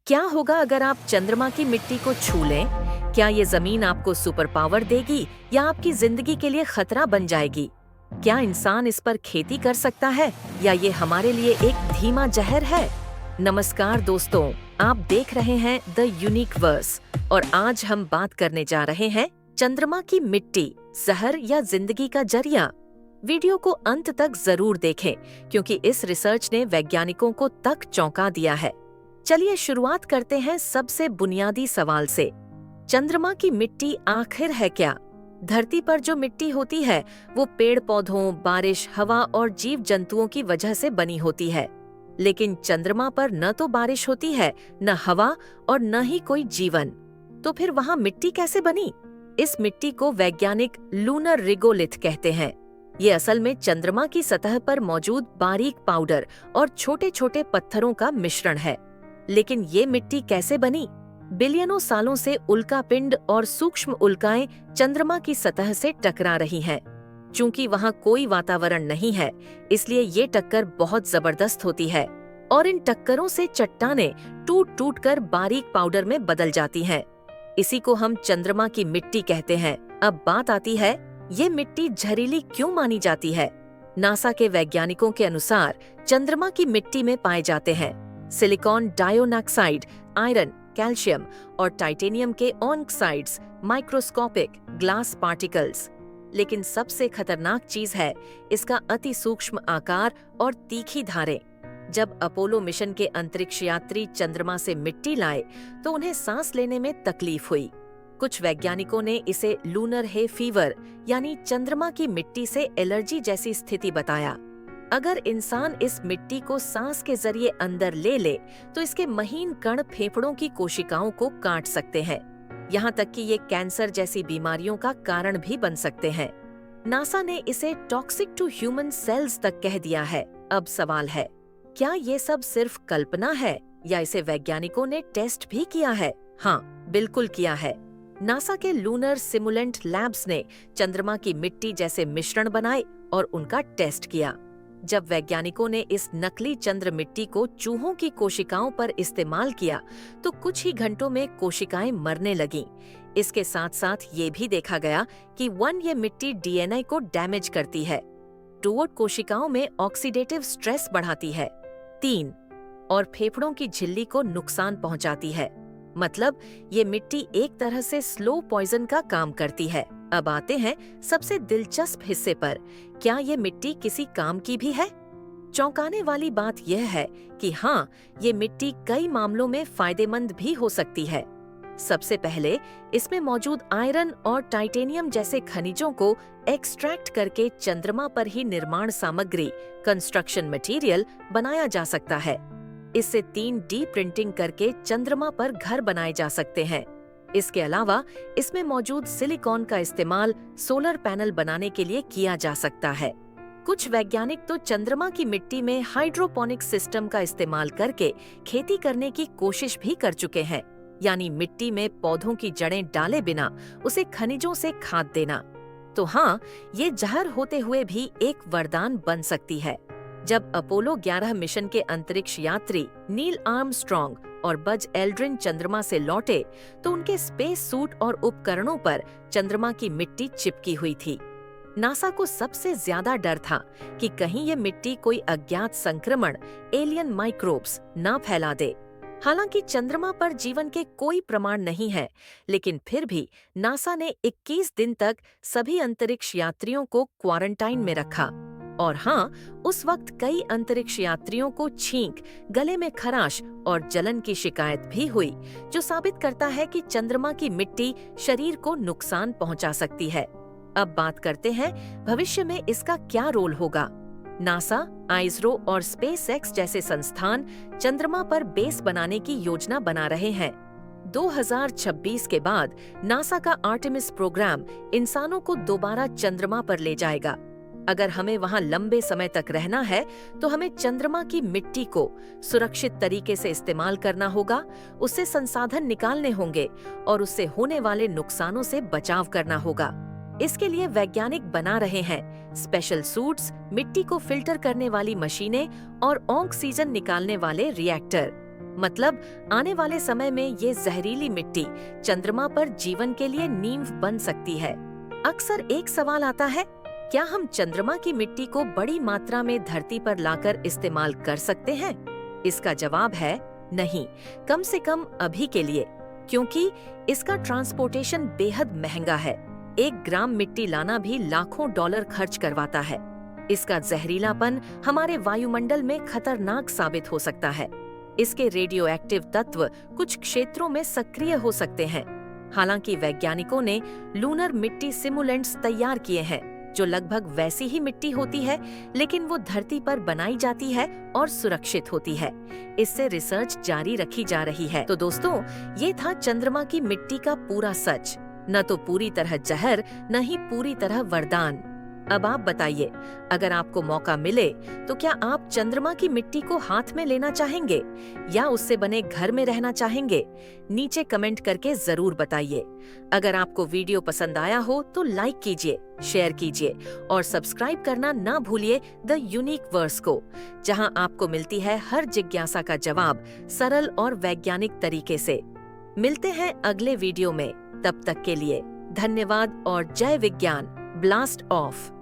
क्या होगा अगर आप चंद्रमा की मिट्टी को छू लें? क्या ये जमीन आपको सुपर पावर देगी या आपकी जिंदगी के लिए खतरा बन जाएगी? क्या इंसान इस पर खेती कर सकता है या ये हमारे लिए एक धीमा जहर है? नमस्कार दोस्तों, आप देख रहे हैं द यूनिक वर्स और आज हम बात करने जा रहे हैं चंद्रमा की मिट्टी, जहर या जिंदगी का जरिया। वीडियो को अंत तक जरूर देखें क्योंकि इस रिसर्च ने वैज्ञानिकों को तक चौंका दिया है। चलिए शुरुआत करते हैं सबसे बुनियादी सवाल से। चंद्रमा की मिट्टी आखिर है क्या? धरती पर जो मिट्टी होती है वो पेड़ पौधों, बारिश, हवा और जीव जंतुओं की वजह से बनी होती है। लेकिन चंद्रमा पर न तो बारिश होती है, न हवा और न ही कोई जीवन। तो फिर वहाँ मिट्टी कैसे बनी? इस मिट्टी को वैज्ञानिक लूनर रिगोलिथ कहते हैं। ये असल में चंद्रमा की सतह पर मौजूद बारीक पाउडर और छोटे छोटे पत्थरों का मिश्रण है। लेकिन ये मिट्टी कैसे बनी? बिलियनों सालों से उल्कापिंड और सूक्ष्म उल्काएं चंद्रमा की सतह से टकरा रही हैं। चूंकि वहां कोई वातावरण नहीं है, इसलिए ये टक्कर बहुत जबरदस्त होती है और इन टक्करों से चट्टानें टूट टूट कर बारीक पाउडर में बदल जाती हैं। इसी को हम चंद्रमा की मिट्टी कहते हैं। अब बात आती है, ये मिट्टी जहरीली क्यों मानी जाती है? नासा के वैज्ञानिकों के अनुसार चंद्रमा की मिट्टी में पाए जाते हैं सिलिकॉन डाइऑक्साइड, आयरन, कैल्शियम और टाइटेनियम के ऑक्साइड्स, माइक्रोस्कोपिक ग्लास पार्टिकल्स। लेकिन सबसे खतरनाक चीज है इसका अति सूक्ष्म आकार और तीखी धारें। जब अपोलो मिशन के अंतरिक्ष यात्री चंद्रमा से मिट्टी लाए तो उन्हें सांस लेने में तकलीफ हुई। कुछ वैज्ञानिकों ने इसे लूनर हे फीवर यानी चंद्रमा की मिट्टी से एलर्जी जैसी स्थिति बताया। अगर इंसान इस मिट्टी को सांस के जरिए अंदर ले ले तो इसके महीन कण फेफड़ों की कोशिकाओं को काट सकते हैं। यहाँ तक कि ये कैंसर जैसी बीमारियों का कारण भी बन सकते हैं। नासा ने इसे टॉक्सिक टू ह्यूमन सेल्स तक कह दिया है। अब सवाल है, क्या ये सब सिर्फ कल्पना है या इसे वैज्ञानिकों ने टेस्ट भी किया है? हाँ, बिल्कुल किया है। नासा के लूनर सिमुलेंट लैब्स ने चंद्रमा की मिट्टी जैसे मिश्रण बनाए और उनका टेस्ट किया। जब वैज्ञानिकों ने इस नकली चंद्र मिट्टी को चूहों की कोशिकाओं पर इस्तेमाल किया तो कुछ ही घंटों में कोशिकाएं मरने लगीं। इसके साथ साथ ये भी देखा गया कि ये मिट्टी डीएनए को डैमेज करती है। 2 कोशिकाओं में ऑक्सीडेटिव स्ट्रेस बढ़ाती है। 3 और फेफड़ों की झिल्ली को नुकसान पहुंचाती है। मतलब ये मिट्टी एक तरह से स्लो पॉइजन का काम करती है। अब आते हैं सबसे दिलचस्प हिस्से पर, क्या ये मिट्टी किसी काम की भी है? चौंकाने वाली बात यह है कि हाँ, ये मिट्टी कई मामलों में फायदेमंद भी हो सकती है। सबसे पहले इसमें मौजूद आयरन और टाइटेनियम जैसे खनिजों को एक्सट्रैक्ट करके चंद्रमा पर ही निर्माण सामग्री, कंस्ट्रक्शन मटेरियल बनाया जा सकता है। इससे 3D प्रिंटिंग करके चंद्रमा पर घर बनाए जा सकते हैं। इसके अलावा इसमें मौजूद सिलिकॉन का इस्तेमाल सोलर पैनल बनाने के लिए किया जा सकता है। कुछ वैज्ञानिक तो चंद्रमा की मिट्टी में हाइड्रोपोनिक सिस्टम का इस्तेमाल करके खेती करने की कोशिश भी कर चुके हैं, यानी मिट्टी में पौधों की जड़ें डाले बिना उसे खनिजों से खाद देना। तो हाँ, ये जहर होते हुए भी एक वरदान बन सकती है। जब अपोलो 11 मिशन के अंतरिक्ष यात्री नील आर्मस्ट्रॉन्ग और बज एल्ड्रिन चंद्रमा से लौटे तो उनके स्पेस सूट और उपकरणों पर चंद्रमा की मिट्टी चिपकी हुई थी। नासा को सबसे ज्यादा डर था कि कहीं ये मिट्टी कोई अज्ञात संक्रमण, एलियन माइक्रोब्स न फैला दे। हालांकि चंद्रमा पर जीवन के कोई प्रमाण नहीं है, लेकिन फिर भी नासा ने 21 दिन तक सभी अंतरिक्ष यात्रियों को क्वारंटाइन में रखा। और हाँ, उस वक्त कई अंतरिक्ष यात्रियों को छींक, गले में खराश और जलन की शिकायत भी हुई, जो साबित करता है कि चंद्रमा की मिट्टी शरीर को नुकसान पहुंचा सकती है। अब बात करते हैं भविष्य में इसका क्या रोल होगा। नासा, आइसरो और स्पेसएक्स जैसे संस्थान चंद्रमा पर बेस बनाने की योजना बना रहे हैं। 2026 के बाद नासा का आर्टेमिस प्रोग्राम इंसानों को दोबारा चंद्रमा पर ले जाएगा। अगर हमें वहां लंबे समय तक रहना है तो हमें चंद्रमा की मिट्टी को सुरक्षित तरीके से इस्तेमाल करना होगा, उससे संसाधन निकालने होंगे और उससे होने वाले नुकसानों से बचाव करना होगा। इसके लिए वैज्ञानिक बना रहे हैं स्पेशल सूट्स, मिट्टी को फिल्टर करने वाली मशीनें और ऑक्सीजन निकालने वाले रिएक्टर। मतलब आने वाले समय में ये जहरीली मिट्टी चंद्रमा पर जीवन के लिए नींव बन सकती है। अक्सर एक सवाल आता है, क्या हम चंद्रमा की मिट्टी को बड़ी मात्रा में धरती पर लाकर इस्तेमाल कर सकते हैं? इसका जवाब है नहीं, कम से कम अभी के लिए, क्योंकि इसका ट्रांसपोर्टेशन बेहद महंगा है। 1 ग्राम मिट्टी लाना भी लाखों डॉलर खर्च करवाता है। इसका जहरीलापन हमारे वायुमंडल में खतरनाक साबित हो सकता है। इसके रेडियो एक्टिव तत्व कुछ क्षेत्रों में सक्रिय हो सकते हैं। हालांकि वैज्ञानिकों ने लूनर मिट्टी सिमुलेंट्स तैयार किए हैं, जो लगभग वैसी ही मिट्टी होती है, लेकिन वो धरती पर बनाई जाती है और सुरक्षित होती है। इससे रिसर्च जारी रखी जा रही है। तो दोस्तों, ये था चंद्रमा की मिट्टी का पूरा सच। न तो पूरी तरह जहर, न ही पूरी तरह वरदान। अब आप बताइए, अगर आपको मौका मिले तो क्या आप चंद्रमा की मिट्टी को हाथ में लेना चाहेंगे या उससे बने घर में रहना चाहेंगे? नीचे कमेंट करके जरूर बताइए। अगर आपको वीडियो पसंद आया हो तो लाइक कीजिए, शेयर कीजिए और सब्सक्राइब करना ना भूलिए द यूनिक वर्स को, जहां आपको मिलती है हर जिज्ञासा का जवाब सरल और वैज्ञानिक तरीके से। मिलते हैं अगले वीडियो में। तब तक के लिए धन्यवाद और जय विज्ञान। Blast of.